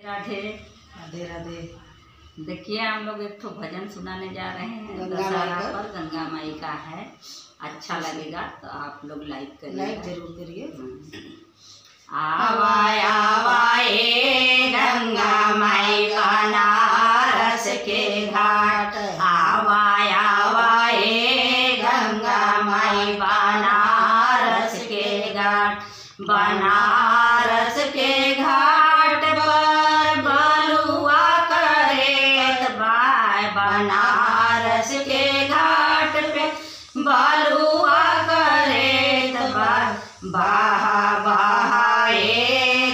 राधे राधे राधे। देखिए हम लोग एक तो भजन सुनाने जा रहे हैं गंगा दशहरा माई पर। गंगा माई का है, अच्छा लगेगा तो आप लोग लाइक करिए, लाइक जरूर करिए। आवाय आवाए गंगा माई बनारस के घाट, आवाय आवाए गंगा माई बनारस के घाट। बनारस के घाट पर बलुआ करेत बाय, बनारस के घाट पे बलुआ करेत बाय। बहा बहाए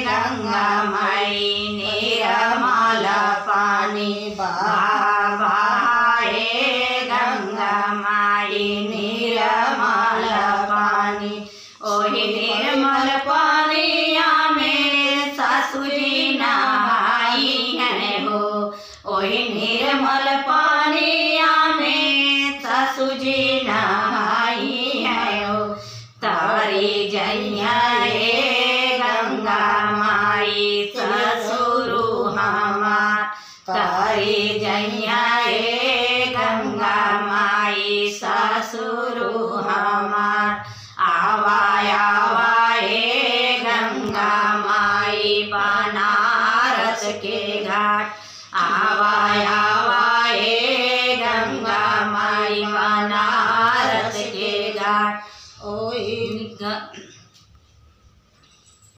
गंगा माई निर्मल पानी, बहा बहाए गंगा माई निर्मल पानी। ओही निर्मल पानिया में सासु जी नहाई है हो, ओही निर्मल पानिया में सासु जी नहाई है हो। तारी जैया रे गंगा माई ससुरु हमार, तारी जैया रे गंगा माई ससुरु हमार। आवाया